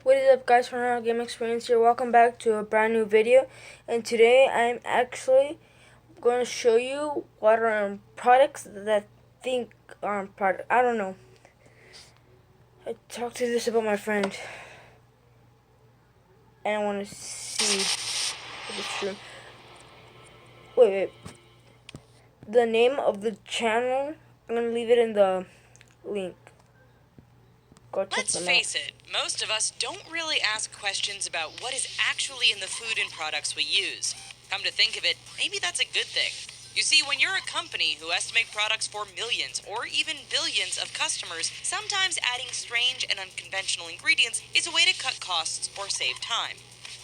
What is up, guys? Fernando Game Experience here. Welcome back to a brand new video. And today I'm actually going to show you what are products that think are product. I don't know. I talked to this about my friend, and I want to see if it's true. Wait. The name of the channel, I'm going to leave it in the link. Go check Let's them out. face it, most of us don't really ask questions about what is actually in the food and products we use. Come to think of it, maybe that's a good thing. You see, when you're a company who has to make products for millions or even billions of customers, sometimes adding strange and unconventional ingredients is a way to cut costs or save time.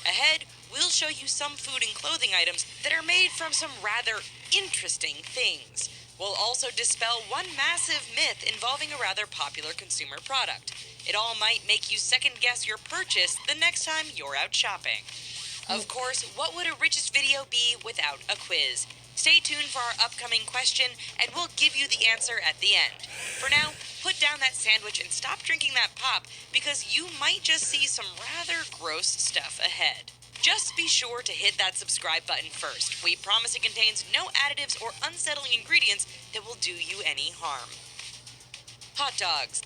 Ahead, we'll show you some food and clothing items that are made from some rather interesting things. We'll also dispel one massive myth involving a rather popular consumer product. It all might make you second guess your purchase the next time you're out shopping. Of course, what would a richest video be without a quiz? Stay tuned for our upcoming question, and we'll give you the answer at the end. For now, put down that sandwich and stop drinking that pop, because you might just see some rather gross stuff ahead. Just be sure to hit that subscribe button first. We promise it contains no additives or unsettling ingredients that will do you any harm. Hot dogs.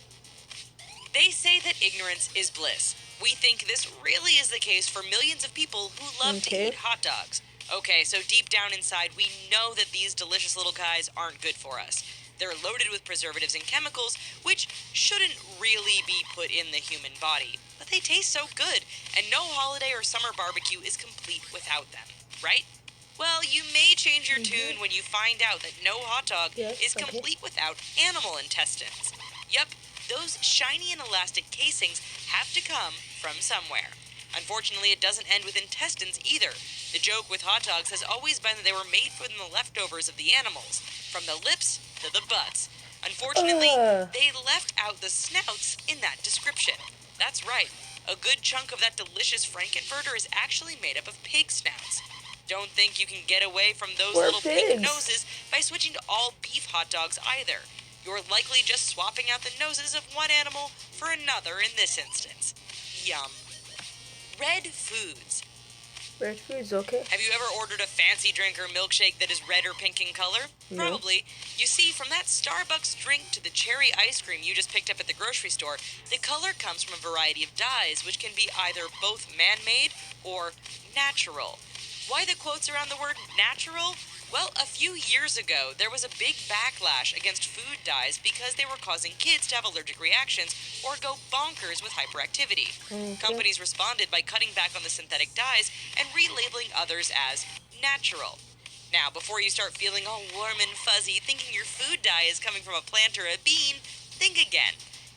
They say that ignorance is bliss. We think this really is the case for millions of people who love to eat hot dogs. Okay, so deep down inside, we know that these delicious little guys aren't good for us. They're loaded with preservatives and chemicals, which shouldn't really be put in the human body. But they taste so good, and no holiday or summer barbecue is complete without them, right? Well, you may change your tune when you find out that no hot dog is complete without animal intestines. Yep, those shiny and elastic casings have to come from somewhere. Unfortunately, it doesn't end with intestines either. The joke with hot dogs has always been that they were made from the leftovers of the animals, from the lips to the butts. Unfortunately, they left out the snouts in that description. That's right, a good chunk of that delicious Frankenfurter is actually made up of pig snouts. Don't think you can get away from those little pink noses by switching to all beef hot dogs either. You're likely just swapping out the noses of one animal for another in this instance. Yum. Red foods. Red foods, okay. Have you ever ordered a fancy drink or milkshake that is red or pink in color? No. Probably. You see, from that Starbucks drink to the cherry ice cream you just picked up at the grocery store, the color comes from a variety of dyes, which can be either both man-made or natural. Why the quotes around the word natural? Well, a few years ago, there was a big backlash against food dyes because they were causing kids to have allergic reactions or go bonkers with hyperactivity. Companies responded by cutting back on the synthetic dyes and relabeling others as natural. Now, before you start feeling all warm and fuzzy thinking your food dye is coming from a plant or a bean, think again.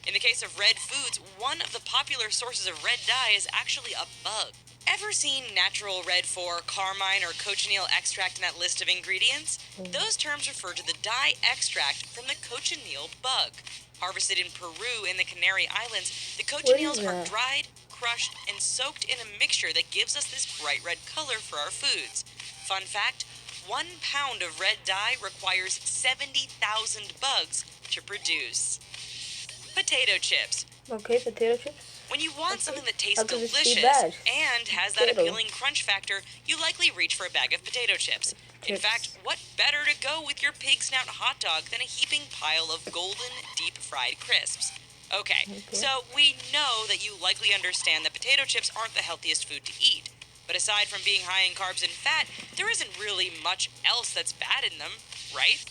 In the case of red foods, one of the popular sources of red dye is actually a bug. Ever seen natural red 4, carmine, or cochineal extract in that list of ingredients? Those terms refer to the dye extract from the cochineal bug. Harvested in Peru in the Canary Islands, the cochineals are dried, crushed, and soaked in a mixture that gives us this bright red color for our foods. Fun fact, 1 pound of red dye requires 70,000 bugs to produce. Potato chips. Okay, potato chips. When you want something that tastes delicious and has that appealing crunch factor, you likely reach for a bag of potato chips. In fact, what better to go with your pig snout hot dog than a heaping pile of golden, deep-fried crisps? Okay, so we know that you likely understand that potato chips aren't the healthiest food to eat. But aside from being high in carbs and fat, there isn't really much else that's bad in them, right?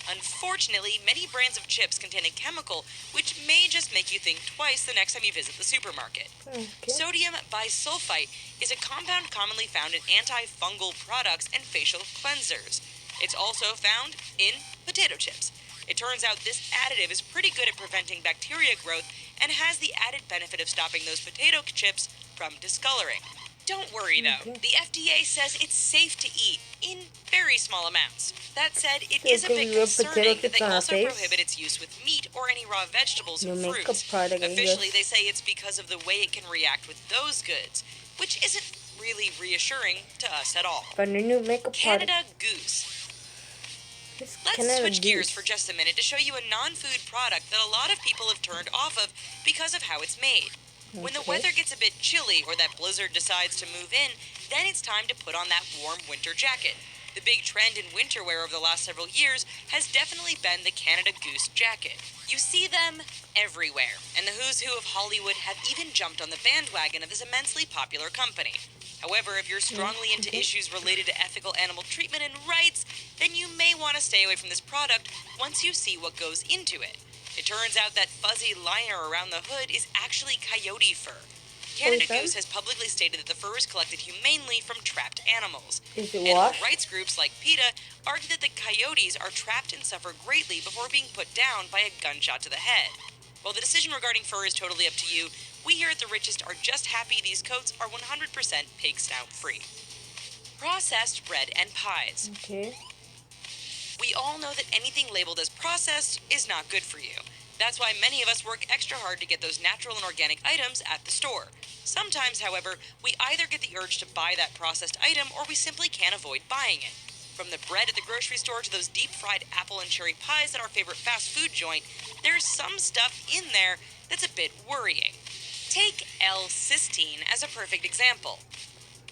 Unfortunately, many brands of chips contain a chemical which may just make you think twice the next time you visit the supermarket. Sodium bisulfite is a compound commonly found in antifungal products and facial cleansers. It's also found in potato chips. It turns out this additive is pretty good at preventing bacteria growth and has the added benefit of stopping those potato chips from discoloring. Don't worry, though. The FDA says it's safe to eat in very small amounts. That said, it is a bit concerning that they also prohibit its use with meat or any raw vegetables and fruits. Officially, they say it's because of the way it can react with those goods, which isn't really reassuring to us at all. Canada Goose. Let's switch gears for just a minute to show you a non-food product that a lot of people have turned off of because of how it's made. When the Okay. weather gets a bit chilly or that blizzard decides to move in, then it's time to put on that warm winter jacket. The big trend in winter wear over the last several years has definitely been the Canada Goose jacket. You see them everywhere, and the who's who of Hollywood have even jumped on the bandwagon of this immensely popular company. However, if you're strongly into Okay. issues related to ethical animal treatment and rights, then you may want to stay away from this product once you see what goes into it. It turns out that fuzzy liner around the hood is actually coyote fur. Canada Poison? Goose has publicly stated that the fur is collected humanely from trapped animals. Is it Animal washed? rights groups like PETA argue that the coyotes are trapped and suffer greatly before being put down by a gunshot to the head. While the decision regarding fur is totally up to you, we here at The Richest are just happy these coats are 100% pig snout free. Processed bread and pies. Okay. We all know that anything labeled as processed is not good for you. That's why many of us work extra hard to get those natural and organic items at the store. Sometimes, however, we either get the urge to buy that processed item or we simply can't avoid buying it. From the bread at the grocery store to those deep fried apple and cherry pies at our favorite fast food joint, there's some stuff in there that's a bit worrying. Take L-cysteine as a perfect example.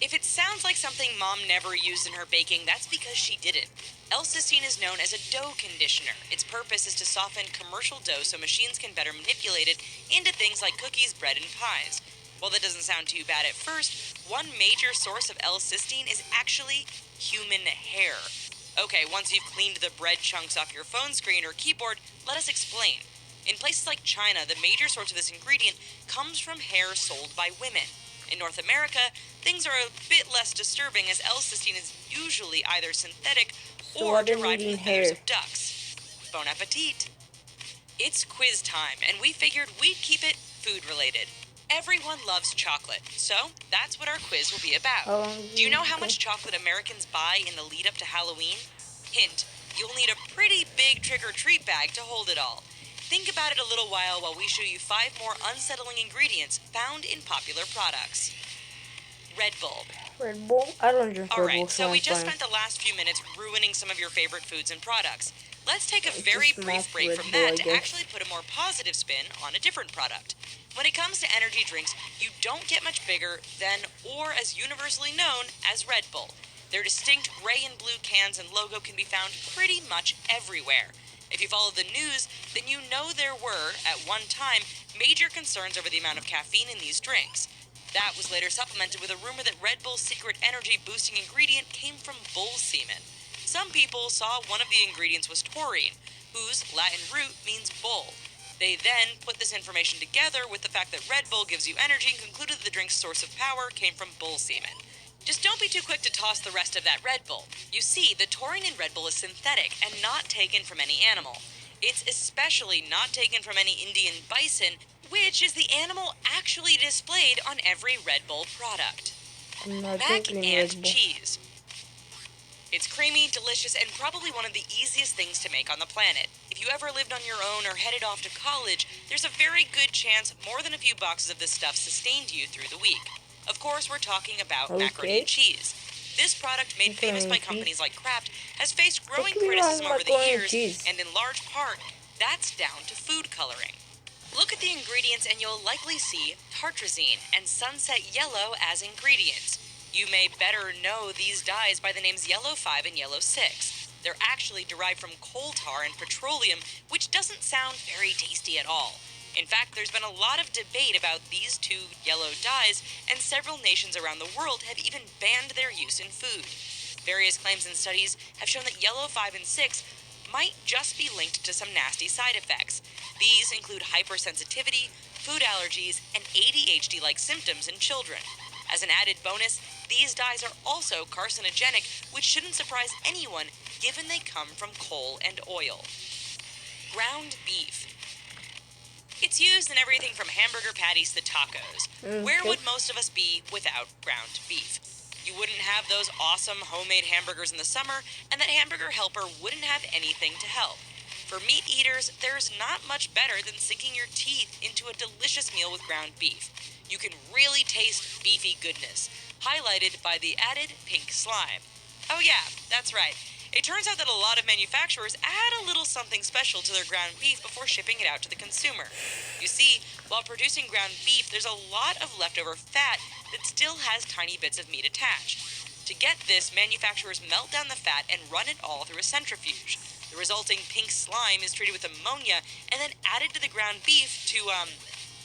If it sounds like something Mom never used in her baking, that's because she didn't. L-cysteine is known as a dough conditioner. Its purpose is to soften commercial dough so machines can better manipulate it into things like cookies, bread, and pies. While that doesn't sound too bad at first, one major source of L-cysteine is actually human hair. Okay, once you've cleaned the bread chunks off your phone screen or keyboard, let us explain. In places like China, the major source of this ingredient comes from hair sold by women. In North America, things are a bit less disturbing as L-cysteine is usually either synthetic So or I've been derived from eating the feathers hair. of ducks. Bon appetit! It's quiz time, and we figured we'd keep it food related. Everyone loves chocolate, so that's what our quiz will be about. How long Do you know how okay. much chocolate Americans buy in the lead up to Halloween? Hint, you'll need a pretty big trick or treat bag to hold it all. Think about it a little while we show you 5 more unsettling ingredients found in popular products. Red Bull. Red Bull? I don't drink Red Bull, Alright, so so we I'm just fine. spent the last few minutes ruining some of your favorite foods and products. Let's take a It's very a brief small break Red from Bull, I that to guess. actually put a more positive spin on a different product. When it comes to energy drinks, you don't get much bigger than, or as universally known as, Red Bull. Their distinct gray and blue cans and logo can be found pretty much everywhere. If you follow the news, then you know there were, at one time, major concerns over the amount of caffeine in these drinks. That was later supplemented with a rumor that Red Bull's secret energy boosting ingredient came from bull semen. Some people saw one of the ingredients was taurine, whose Latin root means bull. They then put this information together with the fact that Red Bull gives you energy and concluded that the drink's source of power came from bull semen. Just don't be too quick to toss the rest of that Red Bull. You see, the taurine in Red Bull is synthetic and not taken from any animal. It's especially not taken from any Indian bison, which is the animal actually displayed on every Red Bull product. I'm not Mac drinking and Red Bull. cheese. It's creamy, delicious, and probably one of the easiest things to make on the planet. If you ever lived on your own or headed off to college, there's a very good chance more than a few boxes of this stuff sustained you through the week. Of course, we're talking about macaroni Okay. and cheese. This product, made famous by Macaroni and cheese. companies like Kraft, has faced growing What can be wrong criticism with over the macaroni and years, cheese? and in large part, that's down to food coloring. Look at the ingredients and you'll likely see tartrazine and sunset yellow as ingredients. You may better know these dyes by the names Yellow 5 and Yellow 6. They're actually derived from coal tar and petroleum, which doesn't sound very tasty at all. In fact, there's been a lot of debate about these two yellow dyes, and several nations around the world have even banned their use in food. Various claims and studies have shown that Yellow 5 and 6 might just be linked to some nasty side effects. These include hypersensitivity, food allergies, and ADHD-like symptoms in children. As an added bonus, these dyes are also carcinogenic, which shouldn't surprise anyone given they come from coal and oil. Ground beef. It's used in everything from hamburger patties to tacos. Where Okay. would most of us be without ground beef? You wouldn't have those awesome homemade hamburgers in the summer, and that hamburger helper wouldn't have anything to help. For meat eaters, there's not much better than sinking your teeth into a delicious meal with ground beef. You can really taste beefy goodness, highlighted by the added pink slime. Oh yeah, that's right. It turns out that a lot of manufacturers add a little something special to their ground beef before shipping it out to the consumer. You see, while producing ground beef, there's a lot of leftover fat that still has tiny bits of meat attached. To get this, manufacturers melt down the fat and run it all through a centrifuge. The resulting pink slime is treated with ammonia and then added to the ground beef to,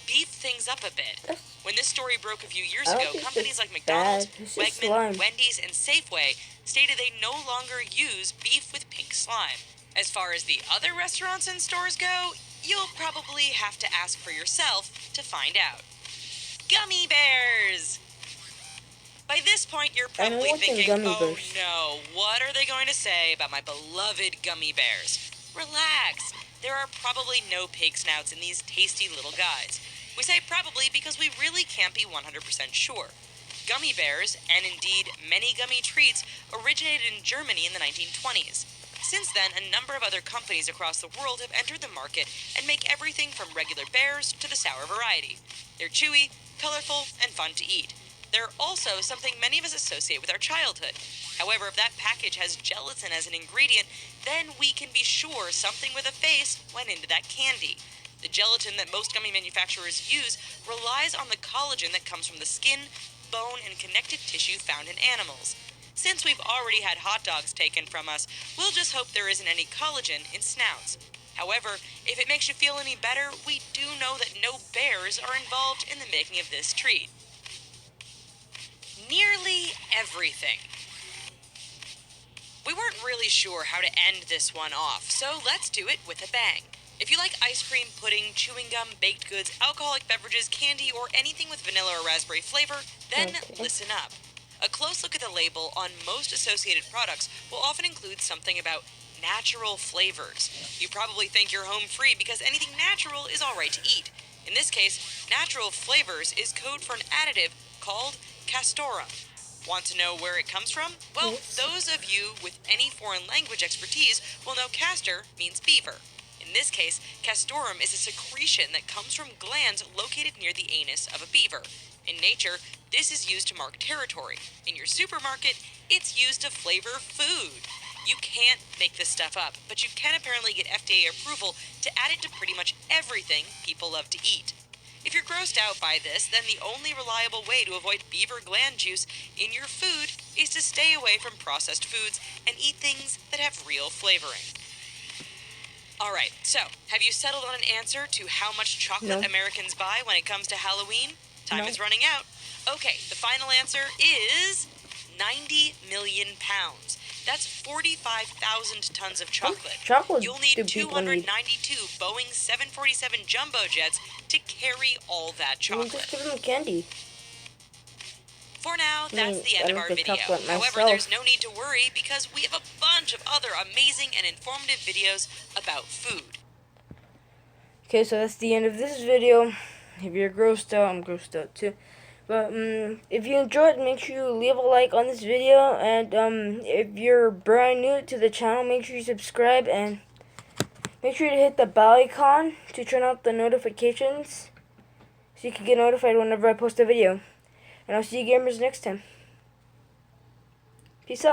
beef things up a bit. When this story broke a few years I don't ago, think companies it's like McDonald's, bad. It's just Wegman, slime. Wendy's, and Safeway stated they no longer use beef with pink slime. As far as the other restaurants and stores go, you'll probably have to ask for yourself to find out. Gummy bears! By this point, you're I know probably what's in thinking, gummy oh bears. no, what are they going to say about my beloved gummy bears? Relax. There are probably no pig snouts in these tasty little guys. We say probably because we really can't be 100% sure. Gummy bears, and indeed many gummy treats, originated in Germany in the 1920s. Since then, a number of other companies across the world have entered the market and make everything from regular bears to the sour variety. They're chewy, colorful, and fun to eat. They're also something many of us associate with our childhood. However, if that package has gelatin as an ingredient, then we can be sure something with a face went into that candy. The gelatin that most gummy manufacturers use relies on the collagen that comes from the skin, bone, and connective tissue found in animals. Since we've already had hot dogs taken from us, we'll just hope there isn't any collagen in snouts. However, if it makes you feel any better, we do know that no bears are involved in the making of this treat. Nearly everything. We weren't really sure how to end this one off, so let's do it with a bang. If you like ice cream, pudding, chewing gum, baked goods, alcoholic beverages, candy, or anything with vanilla or raspberry flavor, then listen up. A close look at the label on most associated products will often include something about natural flavors. You probably think you're home free because anything natural is alright to eat. In this case, natural flavors is code for an additive called castoreum. Want to know where it comes from? Well, those of you with any foreign language expertise will know castor means beaver. In this case, castoreum is a secretion that comes from glands located near the anus of a beaver. In nature, this is used to mark territory. In your supermarket, it's used to flavor food. You can't make this stuff up, but you can apparently get FDA approval to add it to pretty much everything people love to eat. If you're grossed out by this, then the only reliable way to avoid beaver gland juice in your food is to stay away from processed foods and eat things that have real flavoring. Alright, so, have you settled on an answer to how much chocolate Americans buy when it comes to Halloween? Time is running out. Okay, the final answer is 90 million pounds. That's 45,000 tons of chocolate. You'll need 292 Boeing 747 jumbo jets to carry all that chocolate. Just give them candy. For now, that's the end of our video. However, there's no need to worry because we have a bunch of other amazing and informative videos about food. Okay, so that's the end of this video. If you're grossed out, I'm grossed out too. But if you enjoyed, make sure you leave a like on this video. And if you're brand new to the channel, make sure you subscribe. And make sure to hit the bell icon to turn on the notifications so you can get notified whenever I post a video. And I'll see you gamers next time.